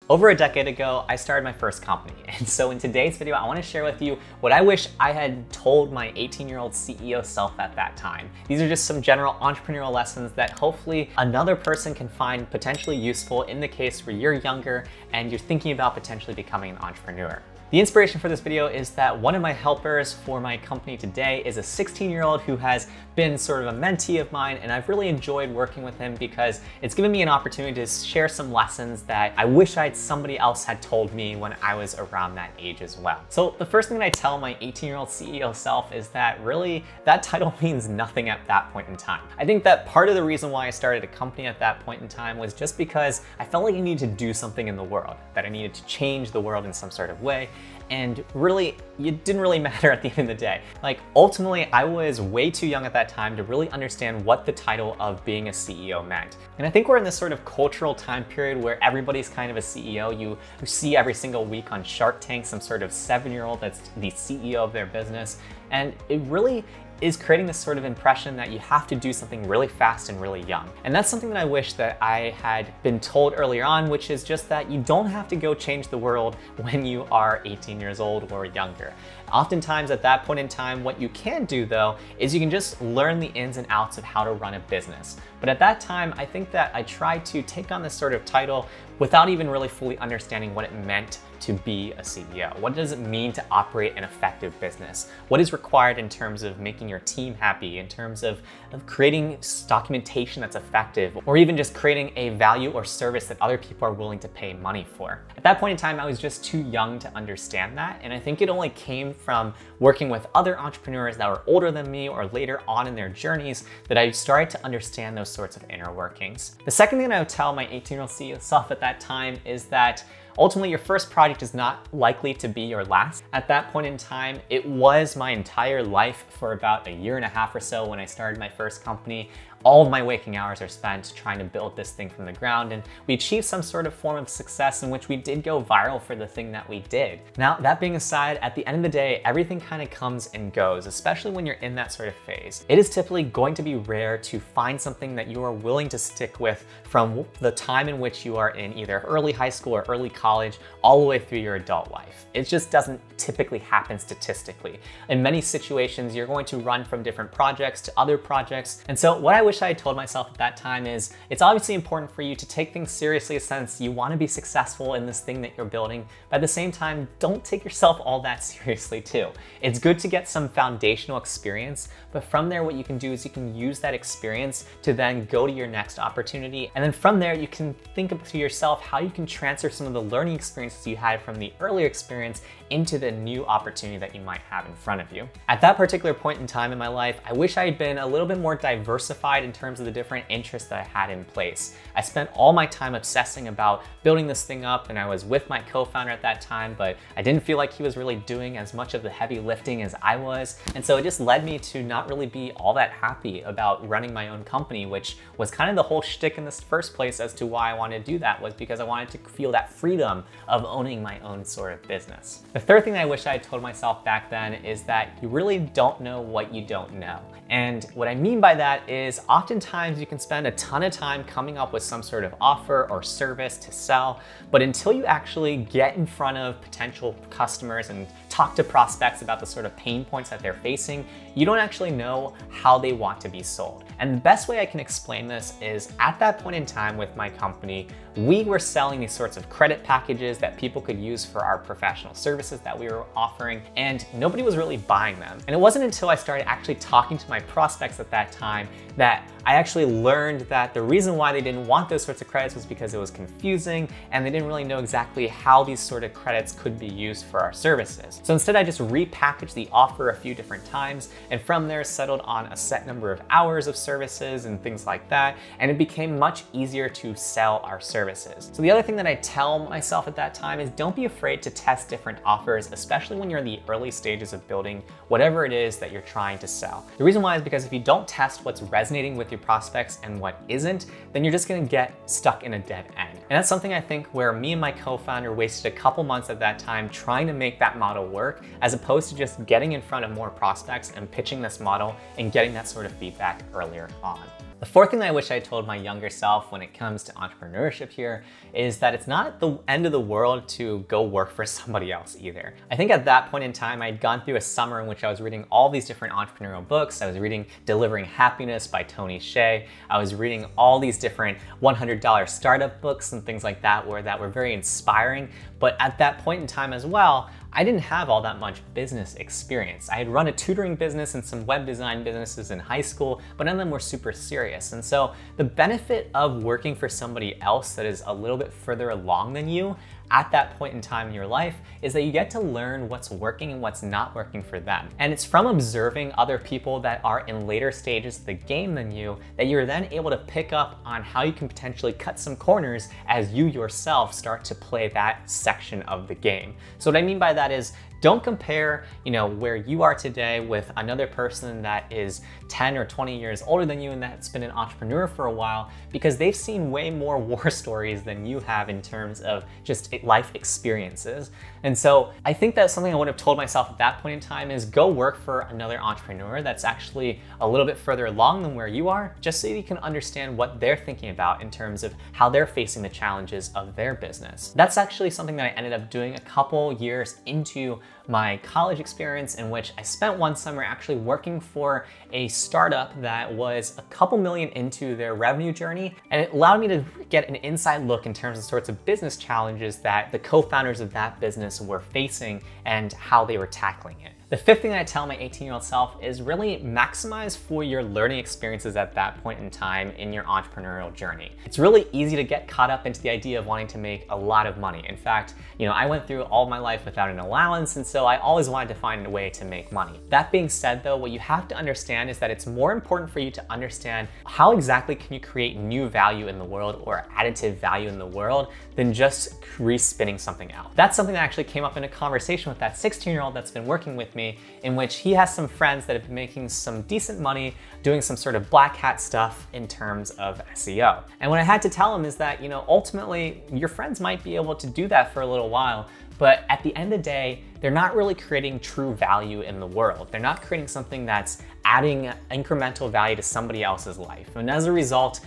Over a decade ago, I started my first company. And so in today's video, I want to share with you what I wish I had told my 18-year-old CEO self at that time. These are just some general entrepreneurial lessons that hopefully another person can find potentially useful in the case where you're younger and you're thinking about potentially becoming an entrepreneur. The inspiration for this video is that one of my helpers for my company today is a 16-year-old who has been sort of a mentee of mine, and I've really enjoyed working with him because it's given me an opportunity to share some lessons that I wish somebody else had told me when I was around that age as well. So the first thing that I tell my 18-year-old CEO self is that really that title means nothing at that point in time. I think that part of the reason why I started a company at that point in time was just because I felt like I needed to do something in the world, that I needed to change the world in some sort of way. And really, it didn't really matter at the end of the day. Like, ultimately, I was way too young at that time to really understand what the title of being a CEO meant. And I think we're in this sort of cultural time period where everybody's kind of a CEO. You see every single week on Shark Tank some sort of 7-year-old that's the CEO of their business. And it really is creating this sort of impression that you have to do something really fast and really young. And that's something that I wish that I had been told earlier on, which is just that you don't have to go change the world when you are 18 years old or younger. Oftentimes at that point in time, what you can do though, is you can just learn the ins and outs of how to run a business. But at that time, I think that I tried to take on this sort of title without even really fully understanding what it meant to be a CEO. What does it mean to operate an effective business? What is required in terms of making your team happy, in terms of creating documentation that's effective, or even just creating a value or service that other people are willing to pay money for? At that point in time, I was just too young to understand that. And I think it only came from working with other entrepreneurs that were older than me or later on in their journeys that I started to understand those sorts of inner workings. The second thing I would tell my 18-year-old CEO self at that time is that ultimately, your first project is not likely to be your last. At that point in time, it was my entire life for about 1.5 years or so when I started my first company. All of my waking hours are spent trying to build this thing from the ground, and we achieved some sort of form of success in which we did go viral for the thing that we did. Now, that being aside, at the end of the day, everything kind of comes and goes, especially when you're in that sort of phase. It is typically going to be rare to find something that you are willing to stick with from the time in which you are in either early high school or early college, all the way through your adult life. It just doesn't typically happen statistically. In many situations, you're going to run from different projects to other projects. And so what I wish I had told myself at that time is, it's obviously important for you to take things seriously since you want to be successful in this thing that you're building, but at the same time, don't take yourself all that seriously too. It's good to get some foundational experience, but from there, what you can do is you can use that experience to then go to your next opportunity. And then from there, you can think to yourself how you can transfer some of the learning experiences you had from the earlier experience into the new opportunity that you might have in front of you. At that particular point in time in my life, I wish I had been a little bit more diversified in terms of the different interests that I had in place. I spent all my time obsessing about building this thing up, and I was with my co-founder at that time, but I didn't feel like he was really doing as much of the heavy lifting as I was. And so it just led me to not really be all that happy about running my own company, which was kind of the whole shtick in the first place as to why I wanted to do that, was because I wanted to feel that freedom of owning my own sort of business. The third thing that I wish I had told myself back then is that you really don't know what you don't know. And what I mean by that is oftentimes you can spend a ton of time coming up with some sort of offer or service to sell, but until you actually get in front of potential customers and talk to prospects about the sort of pain points that they're facing, you don't actually know how they want to be sold. And the best way I can explain this is, at that point in time with my company, we were selling these sorts of credit packages that people could use for our professional services that we were offering, and nobody was really buying them. And it wasn't until I started actually talking to my prospects at that time that I actually learned that the reason why they didn't want those sorts of credits was because it was confusing and they didn't really know exactly how these sort of credits could be used for our services. So instead, I just repackaged the offer a few different times, and from there settled on a set number of hours of services and things like that, and it became much easier to sell our services. So the other thing that I tell myself at that time is, don't be afraid to test different offers, especially when you're in the early stages of building whatever it is that you're trying to sell. The reason why is because if you don't test what's resonating with your prospects and what isn't, then you're just gonna get stuck in a dead end. And that's something I think where me and my co-founder wasted a couple months at that time trying to make that model work, as opposed to just getting in front of more prospects and pitching this model and getting that sort of feedback earlier on. The fourth thing that I wish I told my younger self when it comes to entrepreneurship here is that it's not the end of the world to go work for somebody else either. I think at that point in time, I'd gone through a summer in which I was reading all these different entrepreneurial books. I was reading Delivering Happiness by Tony Hsieh. I was reading all these different $100 startup books and things like that that were very inspiring. But at that point in time as well, I didn't have all that much business experience. I had run a tutoring business and some web design businesses in high school, but none of them were super serious. And so the benefit of working for somebody else that is a little bit further along than you at that point in time in your life is that you get to learn what's working and what's not working for them. And it's from observing other people that are in later stages of the game than you that you're then able to pick up on how you can potentially cut some corners as you yourself start to play that section of the game. So what I mean by that is don't compare, where you are today with another person that is 10 or 20 years older than you and that's been an entrepreneur for a while, because they've seen way more war stories than you have in terms of just life experiences. And so I think that's something I would have told myself at that point in time is go work for another entrepreneur that's actually a little bit further along than where you are, just so you can understand what they're thinking about in terms of how they're facing the challenges of their business. That's actually something that I ended up doing a couple years into my college experience, in which I spent one summer actually working for a startup that was a couple million into their revenue journey. And it allowed me to get an inside look in terms of sorts of business challenges that the co-founders of that business were facing and how they were tackling it. The fifth thing that I tell my 18-year-old self is really maximize for your learning experiences at that point in time in your entrepreneurial journey. It's really easy to get caught up into the idea of wanting to make a lot of money. In fact, I went through all of my life without an allowance, and so I always wanted to find a way to make money. That being said though, what you have to understand is that it's more important for you to understand how exactly can you create new value in the world or additive value in the world than just re-spinning something out. That's something that actually came up in a conversation with that 16-year-old that's been working with me, in which he has some friends that have been making some decent money doing some sort of black hat stuff in terms of SEO. And what I had to tell him is that, ultimately your friends might be able to do that for a little while, but at the end of the day, they're not really creating true value in the world. They're not creating something that's adding incremental value to somebody else's life. And as a result,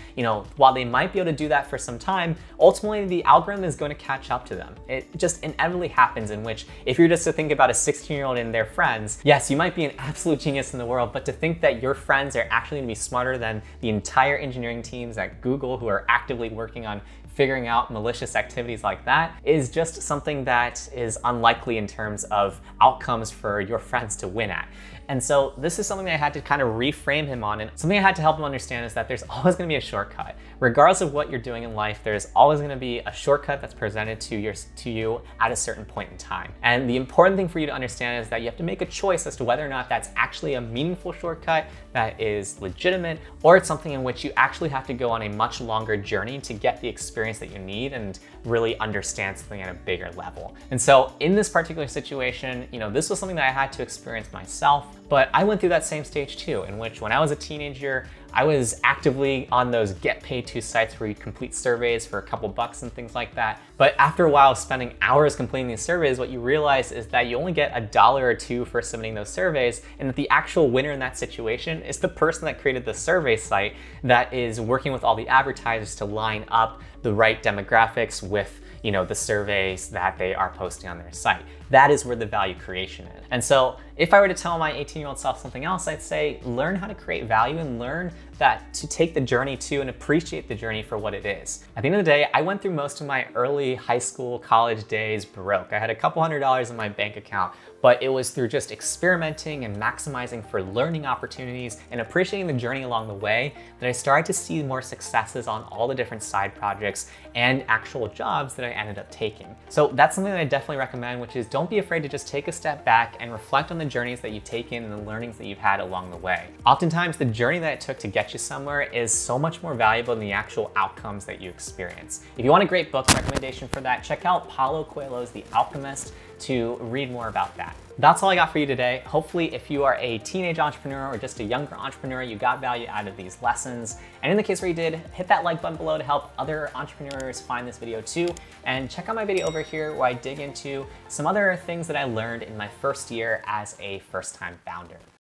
while they might be able to do that for some time, ultimately the algorithm is going to catch up to them. It just inevitably happens, in which if you're just to think about a 16-year-old and their friends, yes, you might be an absolute genius in the world, but to think that your friends are actually going to be smarter than the entire engineering teams at Google who are actively working on figuring out malicious activities like that is just something that is unlikely in terms of outcomes for your friends to win at. And so this is something that I had to kind of reframe him on, and something I had to help him understand is that there's always going to be a shortcut. Regardless of what you're doing in life, there's always going to be a shortcut that's presented to you at a certain point in time. And the important thing for you to understand is that you have to make a choice as to whether or not that's actually a meaningful shortcut that is legitimate, or it's something in which you actually have to go on a much longer journey to get the experience that you need and really understand something at a bigger level. And so in this particular situation, this was something that I had to experience myself, but I went through that same stage too, in which when I was a teenager, I was actively on those get paid to sites where you complete surveys for a couple bucks and things like that. But after a while spending hours completing these surveys, what you realize is that you only get $1 or $2 for submitting those surveys, and that the actual winner in that situation is the person that created the survey site that is working with all the advertisers to line up the right demographics with the surveys that they are posting on their site. That is where the value creation is. And so if I were to tell my 18-year-old self something else, I'd say learn how to create value and learn that to take the journey to and appreciate the journey for what it is. At the end of the day, I went through most of my early high school, college days broke. I had a couple $100s in my bank account, but it was through just experimenting and maximizing for learning opportunities and appreciating the journey along the way that I started to see more successes on all the different side projects and actual jobs that I ended up taking. So that's something that I definitely recommend, which is don't be afraid to just take a step back and reflect on the journeys that you've taken and the learnings that you've had along the way. Oftentimes, the journey that it took to get you somewhere is so much more valuable than the actual outcomes that you experience. If you want a great book recommendation for that, check out Paulo Coelho's The Alchemist to read more about that. That's all I got for you today. Hopefully, if you are a teenage entrepreneur or just a younger entrepreneur, you got value out of these lessons. And in the case where you did, hit that like button below to help other entrepreneurs find this video too. And check out my video over here where I dig into some other things that I learned in my first year as a first-time founder.